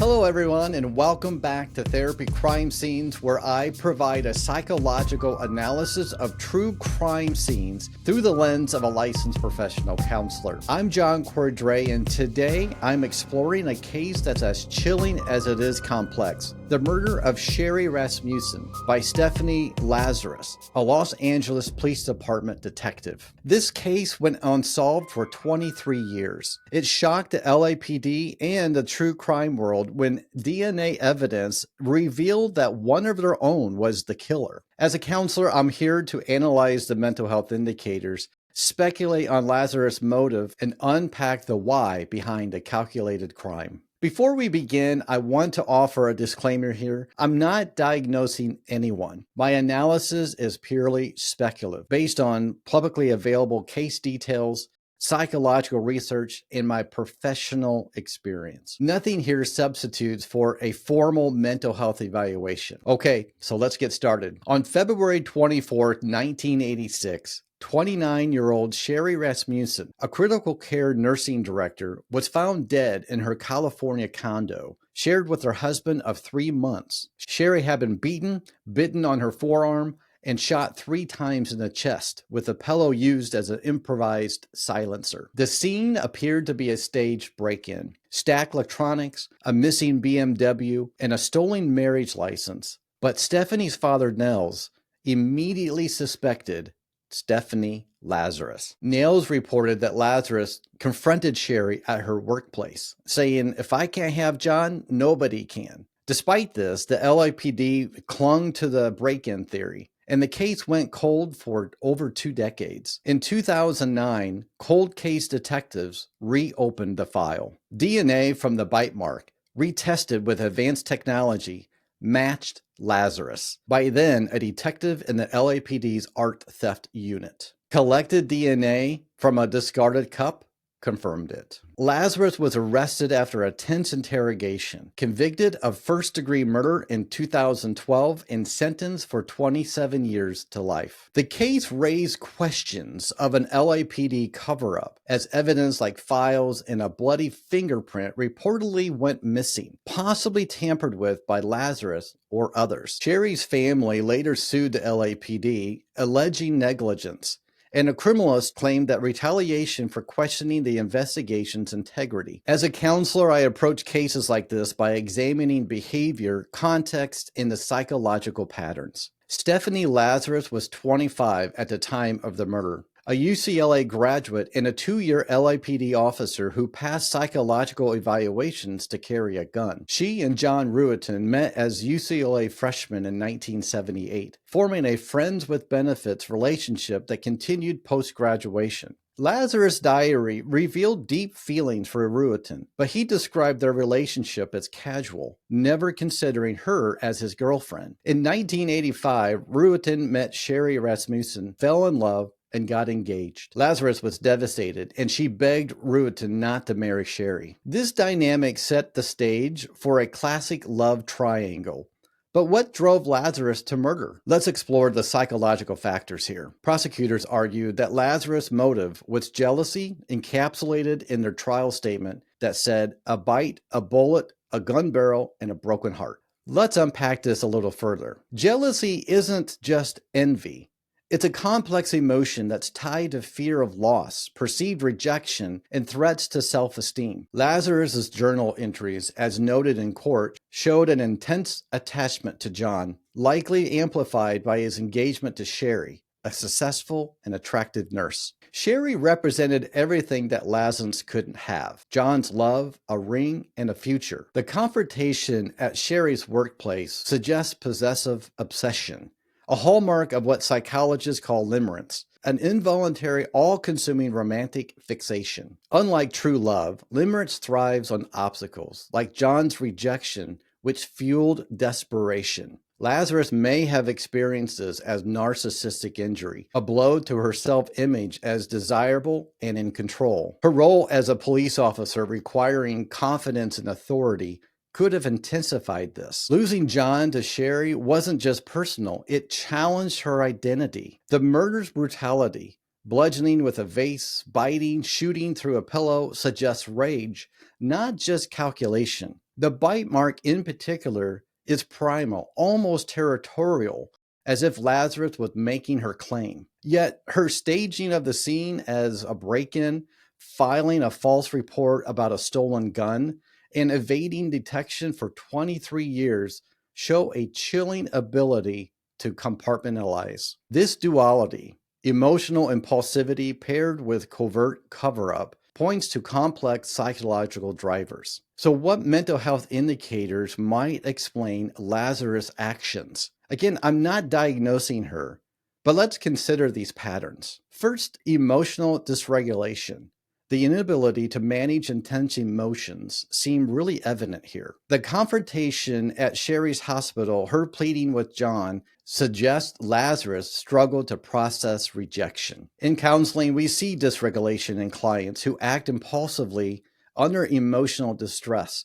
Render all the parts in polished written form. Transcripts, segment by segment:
Hello everyone, and welcome back to Therapy Crime Scenes, where I provide a psychological analysis of true crime scenes through the lens of a licensed professional counselor. I'm John Cordray, and today I'm exploring a case that's as chilling as it is complex. The murder of Sherry Rasmussen by Stephanie Lazarus, a Los Angeles Police Department detective. This case went unsolved for 23 years. It shocked the LAPD and the true crime world when DNA evidence revealed that one of their own was the killer. As a counselor, I'm here to analyze the mental health indicators, speculate on Lazarus' motive, and unpack the why behind a calculated crime. Before we begin, I want to offer a disclaimer here. I'm not diagnosing anyone. My analysis is purely speculative, based on publicly available case details, psychological research, and my professional experience. Nothing here substitutes for a formal mental health evaluation. Okay, so let's get started. On February 24th, 1986, 29-year-old Sherry Rasmussen, a critical care nursing director, was found dead in her California condo, shared with her husband of 3 months. Sherry had been beaten, bitten on her forearm, and shot 3 times in the chest, with a pillow used as an improvised silencer. The scene appeared to be a staged break-in. Stacked electronics, a missing BMW, and a stolen marriage license. But Stephanie's father, Nels, immediately suspected Stephanie Lazarus. Nels reported that Lazarus confronted Sherry at her workplace, saying, "If I can't have John, nobody can." Despite this, the LAPD clung to the break-in theory, and the case went cold for over 2 decades. In 2009, cold case detectives reopened the file. DNA from the bite mark, retested with advanced technology, matched Lazarus. By then, a detective in the LAPD's art theft unit. Collected DNA from a discarded cup, confirmed it. Lazarus was arrested after a tense interrogation, convicted of first-degree murder in 2012, and sentenced for 27 years to life. The case raised questions of an LAPD cover-up, as evidence like files and a bloody fingerprint reportedly went missing, possibly tampered with by Lazarus or others. Sherry's family later sued the LAPD, alleging negligence, and a criminalist claimed that retaliation for questioning the investigation's integrity. As a counselor, I approach cases like this by examining behavior, context, and the psychological patterns. Stephanie Lazarus was 25 at the time of the murder, a UCLA graduate and a 2-year LAPD officer who passed psychological evaluations to carry a gun. She and John Ruetten met as UCLA freshmen in 1978, forming a friends with benefits relationship that continued post-graduation. Lazarus' diary revealed deep feelings for Ruetten, but he described their relationship as casual, never considering her as his girlfriend. In 1985, Ruetten met Sherry Rasmussen, fell in love, and got engaged. Lazarus was devastated, and she begged Ruetten not to marry Sherry. This dynamic set the stage for a classic love triangle. But what drove Lazarus to murder? Let's explore the psychological factors here. Prosecutors argued that Lazarus' motive was jealousy, encapsulated in their trial statement that said, "A bite, a bullet, a gun barrel, and a broken heart." Let's unpack this a little further. Jealousy isn't just envy. It's a complex emotion that's tied to fear of loss, perceived rejection, and threats to self-esteem. Lazarus's journal entries, as noted in court, showed an intense attachment to John, likely amplified by his engagement to Sherry, a successful and attractive nurse. Sherry represented everything that Lazarus couldn't have: John's love, a ring, and a future. The confrontation at Sherry's workplace suggests possessive obsession, a hallmark of what psychologists call limerence, an involuntary, all-consuming romantic fixation. Unlike true love, limerence thrives on obstacles, like John's rejection, which fueled desperation. Lazarus may have experienced this as narcissistic injury, a blow to her self-image as desirable and in control. Her role as a police officer requiring confidence and authority could have intensified this. Losing John to Sherry wasn't just personal, it challenged her identity. The murder's brutality, bludgeoning with a vase, biting, shooting through a pillow, suggests rage, not just calculation. The bite mark in particular is primal, almost territorial, as if Lazarus was making her claim. Yet her staging of the scene as a break-in, filing a false report about a stolen gun, and evading detection for 23 years show a chilling ability to compartmentalize. This duality, emotional impulsivity paired with covert cover-up, points to complex psychological drivers. So, what mental health indicators might explain Lazarus' actions? Again, I'm not diagnosing her, but let's consider these patterns. First, emotional dysregulation. The inability to manage intense emotions seem really evident here. The confrontation at Sherry's hospital, her pleading with John, suggests Lazarus struggled to process rejection. In counseling, we see dysregulation in clients who act impulsively under emotional distress,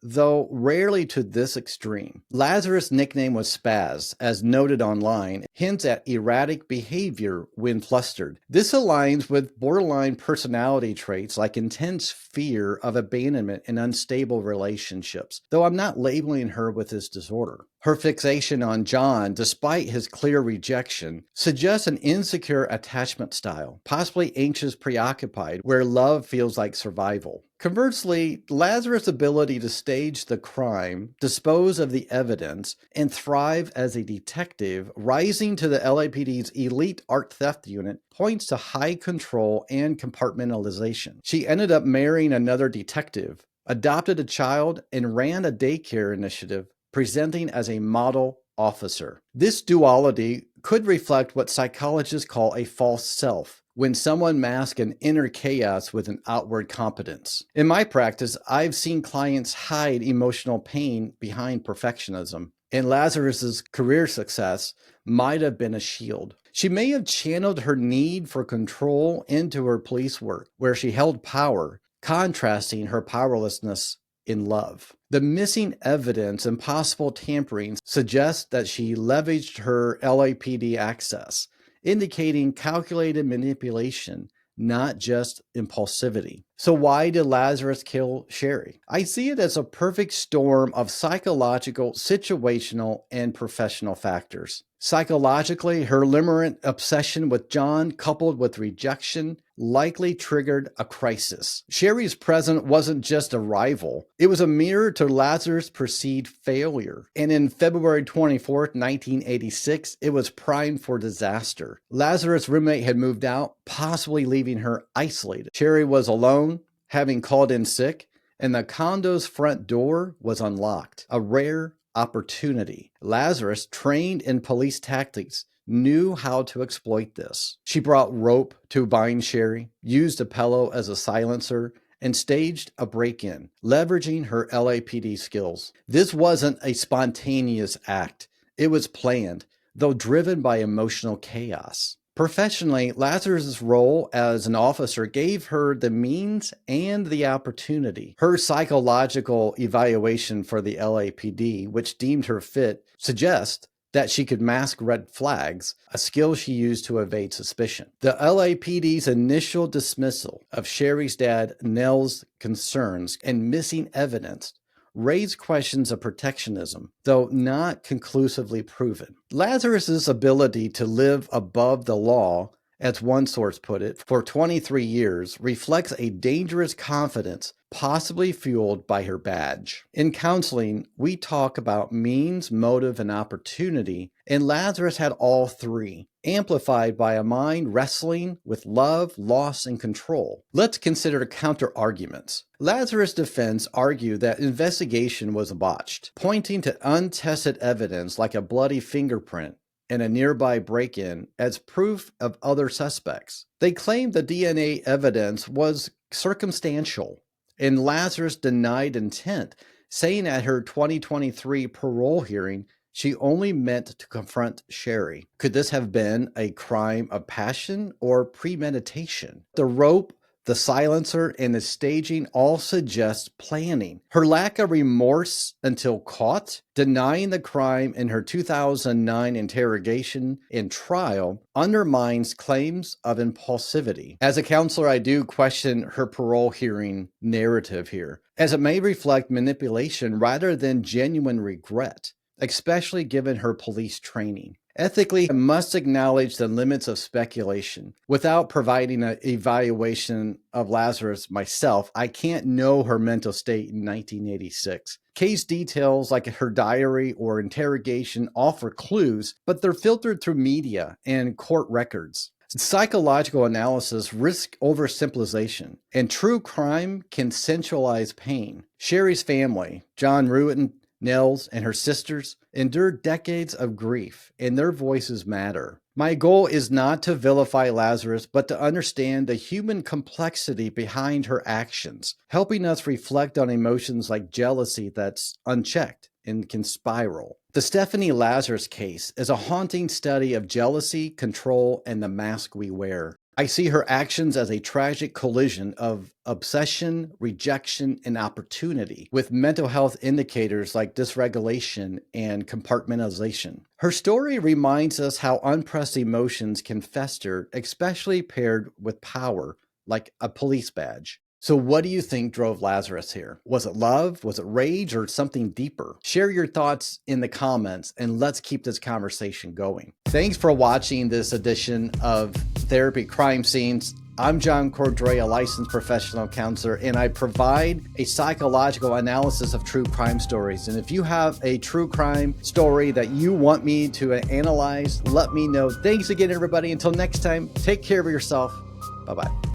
though rarely to this extreme. Lazarus' nickname was Spaz, as noted online, hints at erratic behavior when flustered. This aligns with borderline personality traits like intense fear of abandonment and unstable relationships, though I'm not labeling her with this disorder. Her fixation on John, despite his clear rejection, suggests an insecure attachment style, possibly anxious preoccupied, where love feels like survival. Conversely, Lazarus' ability to stage the crime, dispose of the evidence, and thrive as a detective, rising to the LAPD's elite art theft unit, points to high control and compartmentalization. She ended up marrying another detective, adopted a child, and ran a daycare initiative, presenting as a model officer. This duality could reflect what psychologists call a false self, when someone masks an inner chaos with an outward competence. In my practice, I've seen clients hide emotional pain behind perfectionism, and Lazarus's career success might have been a shield. She may have channeled her need for control into her police work, where she held power, contrasting her powerlessness in love. The missing evidence and possible tampering suggests that she leveraged her LAPD access, indicating calculated manipulation, not just impulsivity. So why did Lazarus kill Sherry? I see it as a perfect storm of psychological, situational, and professional factors. Psychologically, her limerent obsession with John, coupled with rejection, likely triggered a crisis. Sherry's presence wasn't just a rival, it was a mirror to Lazarus' perceived failure. And in February 24th, 1986, it was primed for disaster. Lazarus' roommate had moved out, possibly leaving her isolated. Sherry was alone, having called in sick, and the condo's front door was unlocked. A rare opportunity. Lazarus, trained in police tactics, knew how to exploit this. She brought rope to bind Sherry, used a pillow as a silencer, and staged a break-in, leveraging her LAPD skills. This wasn't a spontaneous act. It was planned, though driven by emotional chaos. Professionally, Lazarus' role as an officer gave her the means and the opportunity. Her psychological evaluation for the LAPD, which deemed her fit, suggests that she could mask red flags, a skill she used to evade suspicion. The LAPD's initial dismissal of Sherry's dad Nell's concerns and missing evidence raised questions of protectionism, though not conclusively proven. Lazarus's ability to live above the law, as one source put it, for 23 years reflects a dangerous confidence possibly fueled by her badge. In counseling, we talk about means, motive, and opportunity, and Lazarus had all three, amplified by a mind wrestling with love, loss, and control. Let's consider counter-arguments. Lazarus' defense argued that investigation was botched, pointing to untested evidence like a bloody fingerprint and a nearby break-in as proof of other suspects. They claimed the DNA evidence was circumstantial, and Lazarus denied intent, saying at her 2023 parole hearing she only meant to confront Sherry. Could this have been a crime of passion or premeditation? The rope The silencer and the staging all suggest planning. Her lack of remorse until caught, denying the crime in her 2009 interrogation and trial, undermines claims of impulsivity. As a counselor, I do question her parole hearing narrative here, as it may reflect manipulation rather than genuine regret, especially given her police training. Ethically, I must acknowledge the limits of speculation. Without providing an evaluation of Lazarus myself, I can't know her mental state in 1986. Case details like her diary or interrogation offer clues, but they're filtered through media and court records. Psychological analysis risks oversimplification, and true crime can sensualize pain. Sherry's family, John Ruetten, Nels, and her sisters, endured decades of grief, and their voices matter. My goal is not to vilify Lazarus, but to understand the human complexity behind her actions, helping us reflect on emotions like jealousy that's unchecked and can spiral. The Stephanie Lazarus case is a haunting study of jealousy, control, and the mask we wear. I see her actions as a tragic collision of obsession, rejection, and opportunity, with mental health indicators like dysregulation and compartmentalization. Her story reminds us how unpressed emotions can fester, especially paired with power, like a police badge. So what do you think drove Lazarus here? Was it love? Was it rage? Or something deeper? Share your thoughts in the comments and let's keep this conversation going. Thanks for watching this edition of Therapy Crime Scenes. I'm John Cordray, a licensed professional counselor, and I provide a psychological analysis of true crime stories. And if you have a true crime story that you want me to analyze, let me know. Thanks again, everybody. Until next time, take care of yourself. Bye-bye.